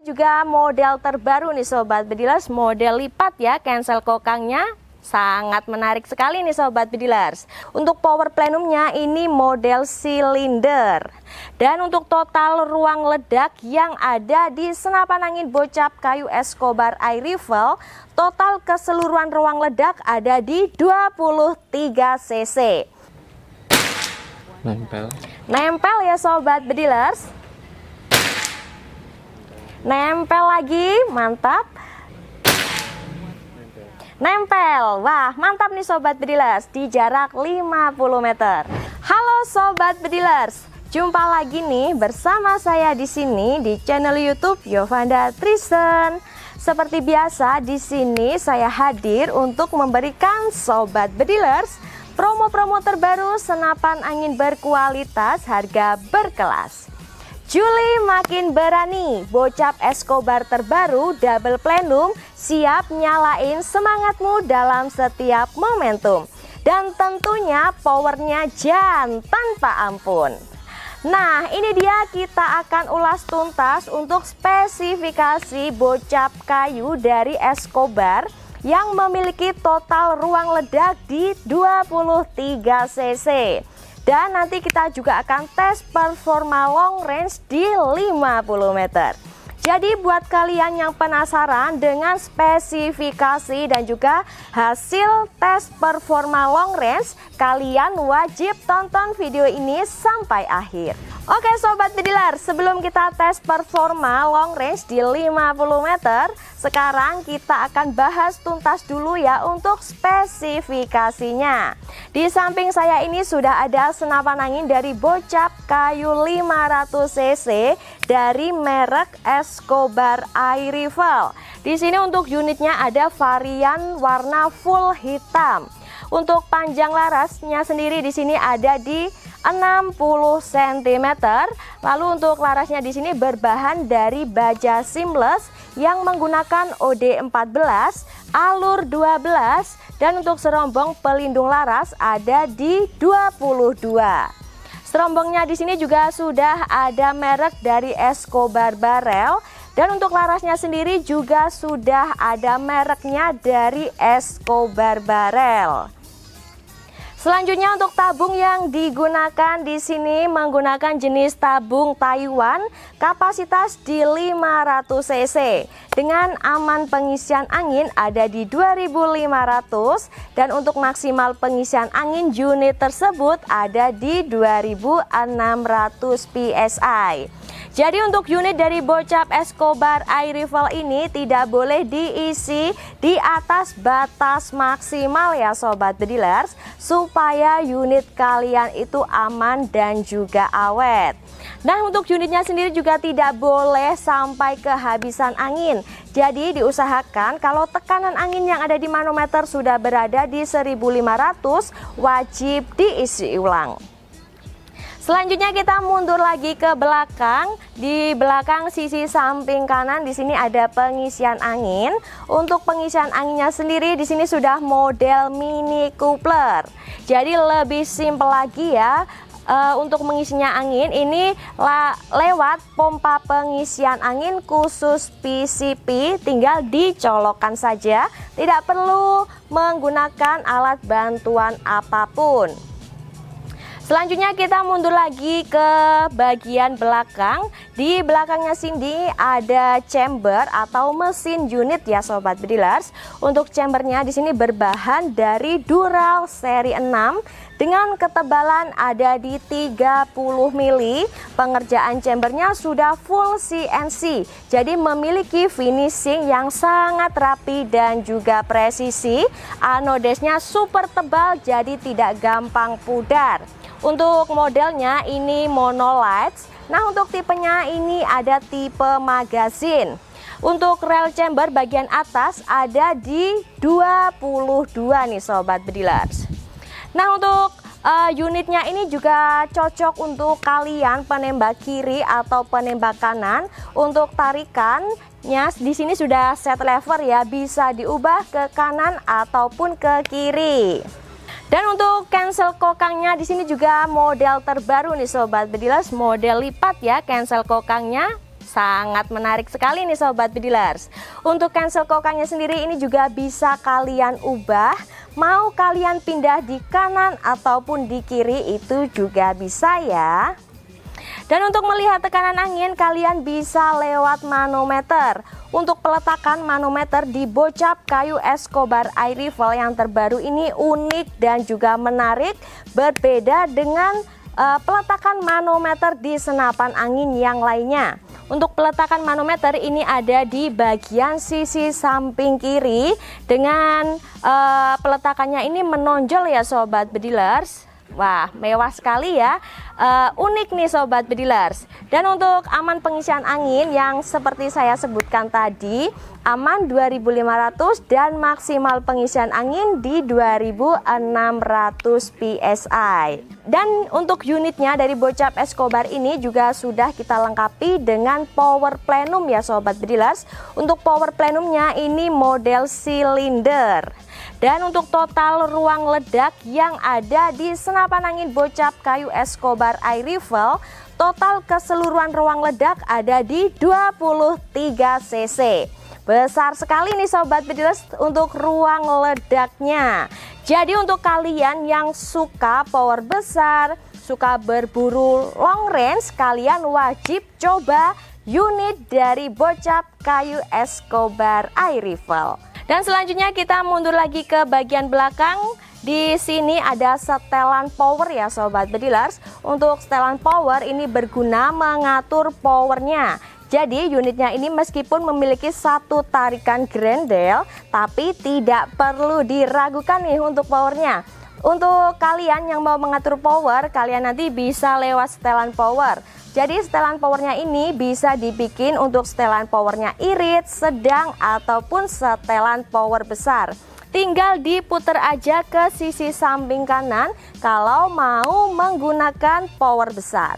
juga model terbaru nih Sobat Bedilers, model lipat ya cancel kokangnya. Sangat menarik sekali nih Sobat Bedilers. Untuk power plenumnya ini model silinder. Dan untuk total ruang ledak yang ada di senapan angin bocap kayu Escobar Air Rifle, total keseluruhan ruang ledak ada di 23 cc. Nempel ya Sobat Bedilers. Nempel lagi, mantap. Nempel, wah mantap nih Sobat Bedilers di jarak 50 meter. Halo Sobat Bedilers, jumpa lagi nih bersama saya di sini di channel YouTube Yovanda Trisen. Seperti biasa di sini saya hadir untuk memberikan Sobat Bedilers promo-promo terbaru senapan angin berkualitas harga berkelas. Juli makin berani, bocap Escobar terbaru double plenum siap nyalain semangatmu dalam setiap momentum. Dan tentunya powernya jantan tanpa ampun. Nah ini dia, kita akan ulas tuntas untuk spesifikasi bocap kayu dari Escobar yang memiliki total ruang ledak di 23 cc. Dan nanti kita juga akan tes performa long range di 50 meter. Jadi buat kalian yang penasaran dengan spesifikasi dan juga hasil tes performa long range, kalian wajib tonton video ini sampai akhir. Oke Sobat Bedilers, sebelum kita tes performa long range di 50 meter, sekarang kita akan bahas tuntas dulu ya untuk spesifikasinya. Di samping saya ini sudah ada senapan angin dari bocap kayu 500 cc dari merek Escobar Air Rifle. Di sini untuk unitnya ada varian warna full hitam. Untuk panjang larasnya sendiri di sini ada di 60 cm. Lalu untuk larasnya di sini berbahan dari baja seamless yang menggunakan OD14, alur 12, dan untuk serombong pelindung laras ada di 22. Serombongnya di sini juga sudah ada merek dari Escobar Barrel, dan untuk larasnya sendiri juga sudah ada mereknya dari Escobar Barrel. Selanjutnya untuk tabung yang digunakan di sini menggunakan jenis tabung Taiwan, kapasitas di 500 cc dengan aman pengisian angin ada di 2500, dan untuk maksimal pengisian angin unit tersebut ada di 2600 psi. Jadi untuk unit dari bocap Escobar Air Rifle ini tidak boleh diisi di atas batas maksimal ya Sobat Bedilers, supaya unit kalian itu aman dan juga awet. Nah untuk unitnya sendiri juga tidak boleh sampai kehabisan angin. Jadi diusahakan kalau tekanan angin yang ada di manometer sudah berada di 1500, wajib diisi ulang. Selanjutnya kita mundur lagi ke belakang. Di belakang sisi samping kanan di sini ada pengisian angin. Untuk pengisian anginnya sendiri di sini sudah model mini coupler. Jadi lebih simpel lagi ya. Untuk mengisinya angin ini lewat pompa pengisian angin khusus PCP, tinggal dicolokkan saja, tidak perlu menggunakan alat bantuan apapun. Selanjutnya kita mundur lagi ke bagian belakang. Di belakangnya sini ada chamber atau mesin unit ya Sobat Bedilers. Untuk chambernya di sini berbahan dari Dural seri 6 dengan ketebalan ada di 30 mili. Pengerjaan chambernya sudah full CNC. Jadi memiliki finishing yang sangat rapi dan juga presisi. Anodesnya super tebal jadi tidak gampang pudar. Untuk modelnya ini monolights. Nah untuk tipenya ini ada tipe magazine. Untuk rel chamber bagian atas ada di 22 nih Sobat Bedilers. Nah untuk unitnya ini juga cocok untuk kalian penembak kiri atau penembak kanan. Untuk tarikannya di sini sudah set lever ya, bisa diubah ke kanan ataupun ke kiri. Dan untuk cancel kokangnya di sini juga model terbaru nih Sobat Bedilers, model lipat ya cancel kokangnya. sangat menarik sekali nih Sobat Bedilers. Untuk cancel kokangnya sendiri ini juga bisa kalian ubah, mau kalian pindah di kanan ataupun di kiri itu juga bisa ya. Dan untuk melihat tekanan angin kalian bisa lewat manometer. Untuk peletakan manometer di bocap kayu Escobar Air Rifle yang terbaru ini unik dan juga menarik, berbeda dengan peletakan manometer di senapan angin yang lainnya. Untuk peletakan manometer ini ada di bagian sisi samping kiri dengan peletakannya ini menonjol ya Sobat Bedilers. Wah, mewah sekali ya, unik nih Sobat Bedilers. Dan untuk aman pengisian angin yang seperti saya sebutkan tadi, aman 2500 dan maksimal pengisian angin di 2600 PSI. Dan untuk unitnya dari bocap Escobar ini juga sudah kita lengkapi dengan power plenum ya Sobat Bedilers. Untuk power plenumnya ini model silinder. Dan untuk total ruang ledak yang ada di senapan angin bocap kayu Escobar Air Rifle, total keseluruhan ruang ledak ada di 23 cc. Besar sekali nih Sobat Bedilers untuk ruang ledaknya. Jadi untuk kalian yang suka power besar, suka berburu long range, kalian wajib coba unit dari bocap kayu Escobar Air Rifle. Dan selanjutnya kita mundur lagi ke bagian belakang. Di sini ada setelan power ya Sobat Bedilers. Untuk setelan power ini berguna mengatur powernya. Jadi unitnya ini meskipun memiliki satu tarikan grendel, tapi tidak perlu diragukan nih untuk powernya. Untuk kalian yang mau mengatur power, kalian nanti bisa lewat setelan power. Jadi setelan powernya ini bisa dibikin untuk setelan powernya irit, sedang, ataupun setelan power besar. Tinggal diputer aja ke sisi samping kanan kalau mau menggunakan power besar.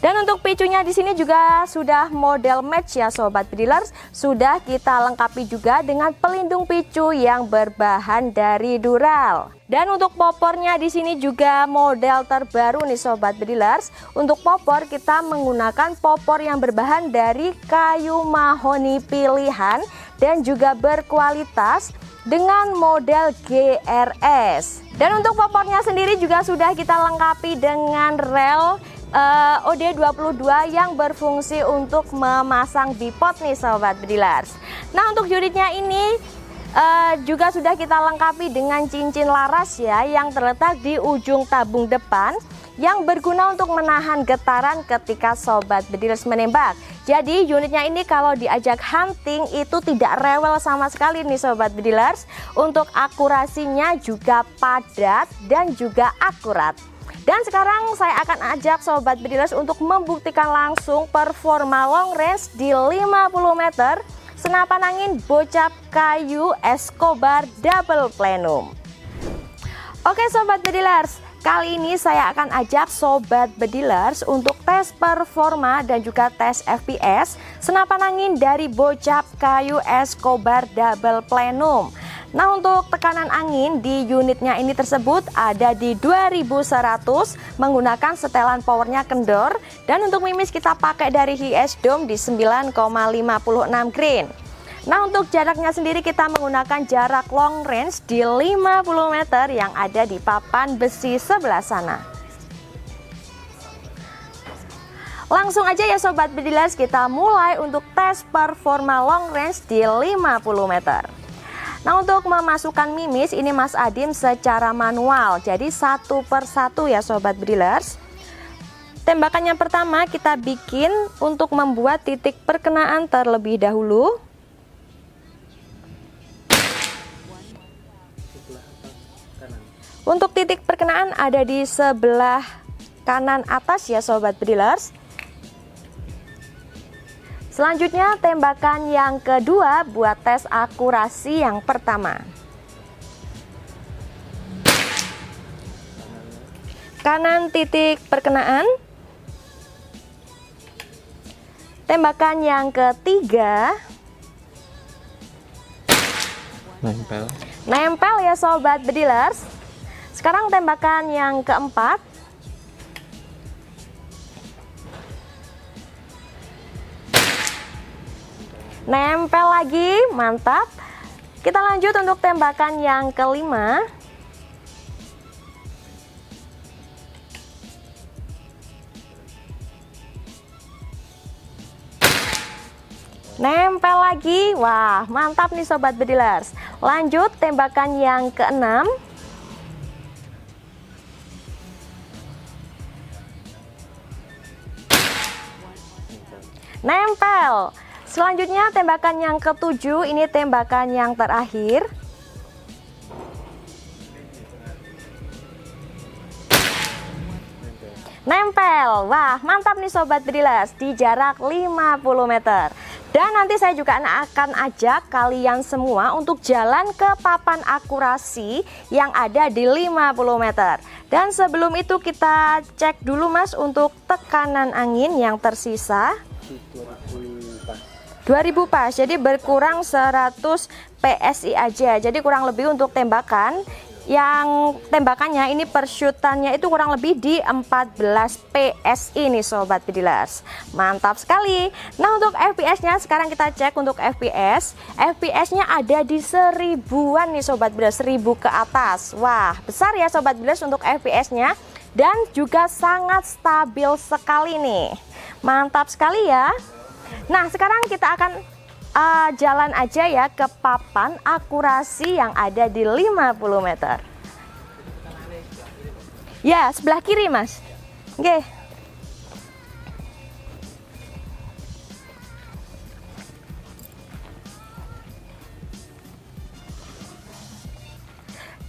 Dan untuk picunya di sini juga sudah model match ya Sobat Bedilers. Sudah kita lengkapi juga dengan pelindung picu yang berbahan dari dural. Dan untuk popornya di sini juga model terbaru nih Sobat Bedilers. Untuk popor kita menggunakan popor yang berbahan dari kayu mahoni pilihan dan juga berkualitas dengan model GRS. Dan untuk popornya sendiri juga sudah kita lengkapi dengan rel OD22 yang berfungsi untuk memasang bipod nih Sobat Bedilers. Nah untuk unitnya ini juga sudah kita lengkapi dengan cincin laras ya yang terletak di ujung tabung depan yang berguna untuk menahan getaran ketika Sobat Bedilers menembak. Jadi unitnya ini kalau diajak hunting itu tidak rewel sama sekali nih Sobat Bedilers. Untuk akurasinya juga padat dan juga akurat. Dan sekarang saya akan ajak Sobat Bedilers untuk membuktikan langsung performa long range di 50 meter senapan angin bocap kayu Escobar Double Plenum. Oke Sobat Bedilers, kali ini saya akan ajak Sobat Bedilers untuk tes performa dan juga tes FPS senapan angin dari bocap kayu Escobar Double Plenum. Nah untuk tekanan angin di unitnya ini tersebut ada di 2100 menggunakan setelan powernya kendor. Dan untuk mimis kita pakai dari HS Dome di 9,56 grain. Nah untuk jaraknya sendiri kita menggunakan jarak long range di 50 meter yang ada di papan besi sebelah sana. Langsung aja ya Sobat Bedilers, kita mulai untuk tes performa long range di 50 meter. Nah untuk memasukkan mimis ini Mas Adim secara manual, jadi satu persatu ya Sobat Bedilers. Tembakan yang pertama kita bikin untuk membuat titik perkenaan terlebih dahulu. Untuk titik perkenaan ada di sebelah kanan atas ya Sobat Bedilers. Selanjutnya tembakan yang kedua buat tes akurasi yang pertama. Kanan titik perkenaan. Tembakan yang ketiga. Nempel ya Sobat Bedilers. Sekarang tembakan yang keempat. Nempel lagi, mantap. Kita lanjut untuk tembakan yang kelima. Nempel lagi, wah mantap nih Sobat Bedilers. Lanjut tembakan yang keenam. Nempel. Selanjutnya tembakan yang ketujuh, ini tembakan yang terakhir. Nempel. Wah mantap nih Sobat Bedilers, di jarak 50 meter. Dan nanti saya juga akan ajak kalian semua untuk jalan ke papan akurasi yang ada di 50 meter. Dan sebelum itu kita cek dulu Mas untuk tekanan angin yang tersisa. 2000 pas, jadi berkurang 100 PSI aja. Jadi kurang lebih untuk tembakan, yang tembakannya ini persyutannya itu kurang lebih di 14 PSI nih Sobat Bedilers. Mantap sekali. Nah untuk FPS-nya sekarang kita cek untuk FPS. FPS-nya ada di 1000-an nih Sobat Bedilers, 1000 ke atas. Wah besar ya Sobat Bedilers untuk FPS-nya. Dan juga sangat stabil sekali nih. Mantap sekali ya. Nah sekarang kita akan jalan aja ya ke papan akurasi yang ada di 50 meter. Ya sebelah kiri Mas. Oke.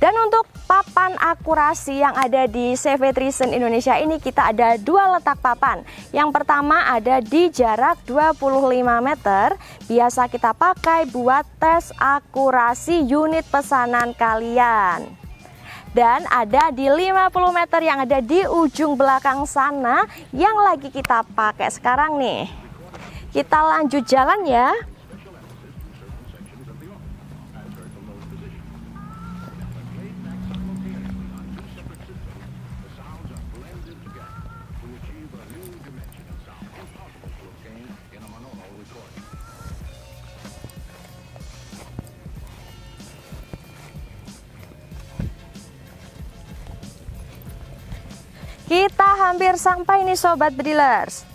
Dan untuk papan akurasi yang ada di CV Trisen Indonesia ini kita ada dua letak papan. Yang pertama ada di jarak 25 meter. Biasa kita pakai buat tes akurasi unit pesanan kalian. Dan ada di 50 meter yang ada di ujung belakang sana yang lagi kita pakai sekarang nih. Kita lanjut jalan ya. Kita hampir sampai nih Sobat Bedilers.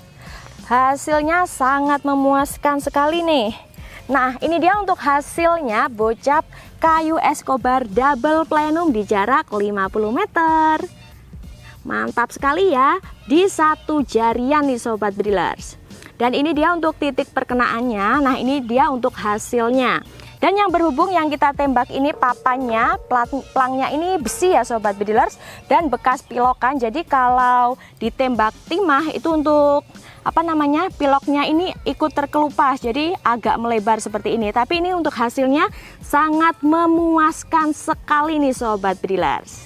Hasilnya sangat memuaskan sekali nih. Nah ini dia untuk hasilnya bocap kayu Escobar double plenum di jarak 50 meter. Mantap sekali ya, di satu jarian nih Sobat Bedilers. Dan ini dia untuk titik perkenaannya. Nah ini dia untuk hasilnya. Dan yang berhubung yang kita tembak ini papannya, pelangnya ini besi ya Sobat Bedilers, dan bekas pilokan. Jadi kalau ditembak timah itu untuk piloknya ini ikut terkelupas, jadi agak melebar seperti ini. Tapi ini untuk hasilnya sangat memuaskan sekali nih Sobat Bedilers.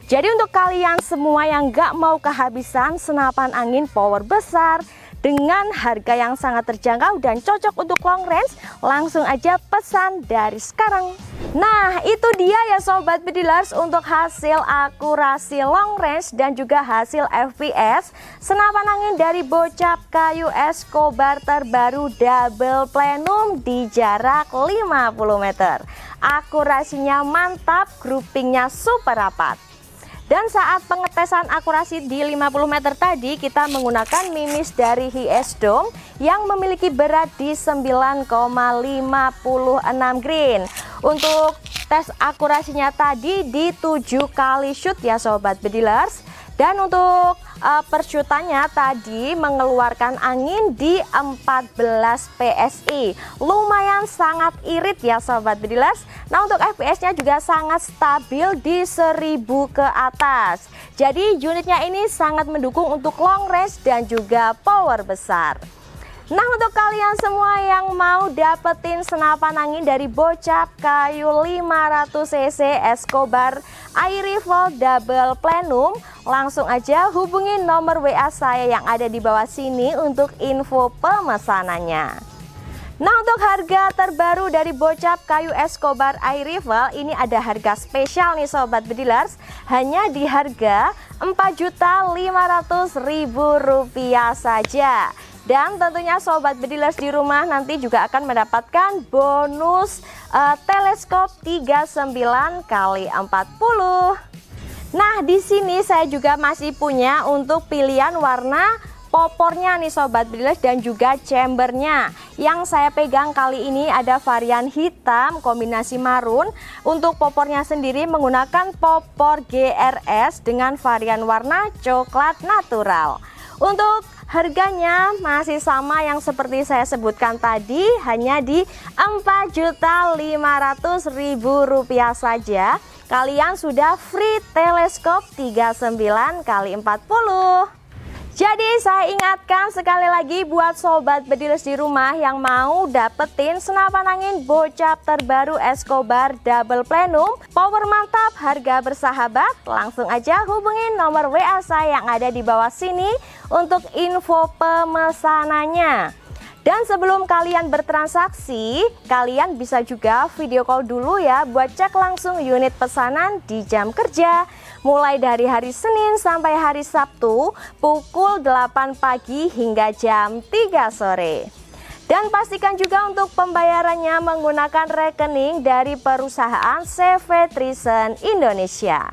Jadi untuk kalian semua yang gak mau kehabisan senapan angin power besar dengan harga yang sangat terjangkau dan cocok untuk long range, langsung aja pesan dari sekarang. Nah itu dia ya Sobat Bedilers untuk hasil akurasi long range dan juga hasil FPS senapan angin dari bocap kayu Escobar terbaru double plenum di jarak 50 meter. Akurasinya mantap, groupingnya super rapat. Dan saat pengetesan akurasi di 50 meter tadi kita menggunakan mimis dari HS Dome yang memiliki berat di 9,56 green. Untuk tes akurasinya tadi di 7 kali shoot ya Sobat Bedilers. Dan untuk persyutannya tadi mengeluarkan angin di 14 PSI. Lumayan sangat irit ya Sobat Bedilers. Nah untuk FPS-nya juga sangat stabil di 1000 ke atas. Jadi unitnya ini sangat mendukung untuk long range dan juga power besar. Nah untuk kalian semua yang mau dapetin senapan angin dari bocap kayu 500cc Escobar Air Rifle double plenum, langsung aja hubungi nomor WA saya yang ada di bawah sini untuk info pemesanannya. Nah untuk harga terbaru dari bocap kayu Escobar Air Rifle ini ada harga spesial nih Sobat Bedilers, hanya di harga Rp4.500.000 saja. Dan tentunya sobat bedilers di rumah nanti juga akan mendapatkan bonus teleskop 39 kali 40. Nah, di sini saya juga masih punya untuk pilihan warna popornya nih sobat bedilers dan juga chambernya. Yang saya pegang kali ini ada varian hitam kombinasi marun. Untuk popornya sendiri menggunakan popor GRS dengan varian warna coklat natural. Untuk harganya masih sama yang seperti saya sebutkan tadi, hanya di Rp4.500.000 saja. Kalian sudah free teleskop 39 kali 40. Jadi saya ingatkan sekali lagi buat sobat bedilers di rumah yang mau dapetin senapan angin bocap terbaru Escobar Double Plenum, power mantap, harga bersahabat, langsung aja hubungin nomor WA saya yang ada di bawah sini untuk info pemesanannya. Dan sebelum kalian bertransaksi, kalian bisa juga video call dulu ya buat cek langsung unit pesanan di jam kerja. Mulai dari hari Senin sampai hari Sabtu pukul 8 pagi hingga jam 3 sore. Dan pastikan juga untuk pembayarannya menggunakan rekening dari perusahaan CV Trison Indonesia.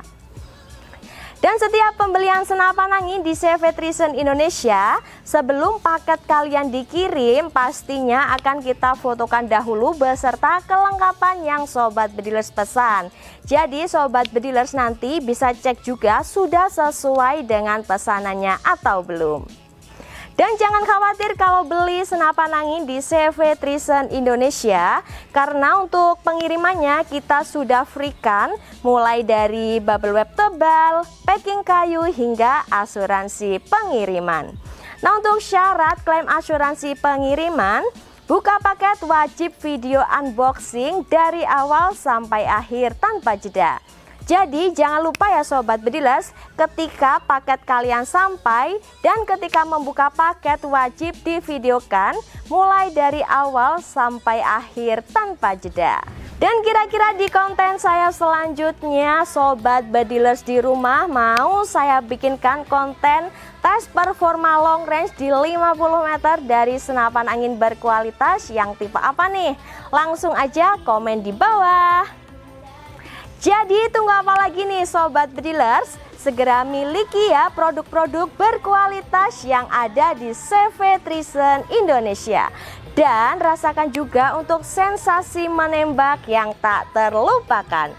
Dan setiap pembelian senapan angin di CV Trison Indonesia, sebelum paket kalian dikirim, pastinya akan kita fotokan dahulu beserta kelengkapan yang sobat bedilers pesan. Jadi sobat bedilers nanti bisa cek juga sudah sesuai dengan pesanannya atau belum. Dan jangan khawatir kalau beli senapan angin di CV Trison Indonesia, karena untuk pengirimannya kita sudah freekan mulai dari bubble wrap tebal, packing kayu hingga asuransi pengiriman. Nah, untuk syarat klaim asuransi pengiriman, buka paket wajib video unboxing dari awal sampai akhir tanpa jeda. Jadi jangan lupa ya sobat bedilers, ketika paket kalian sampai dan ketika membuka paket wajib divideokan mulai dari awal sampai akhir tanpa jeda. Dan kira-kira di konten saya selanjutnya sobat bedilers di rumah mau saya bikinkan konten tes performa long range di 50 meter dari senapan angin berkualitas yang tipe apa nih? Langsung aja komen di bawah. Jadi tunggu apa lagi nih sobat bedilers? Segera miliki ya produk-produk berkualitas yang ada di CV Trison Indonesia. Dan rasakan juga untuk sensasi menembak yang tak terlupakan.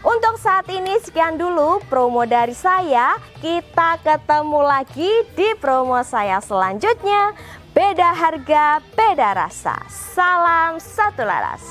Untuk saat ini sekian dulu promo dari saya. Kita ketemu lagi di promo saya selanjutnya. Beda harga, beda rasa. Salam satu laras.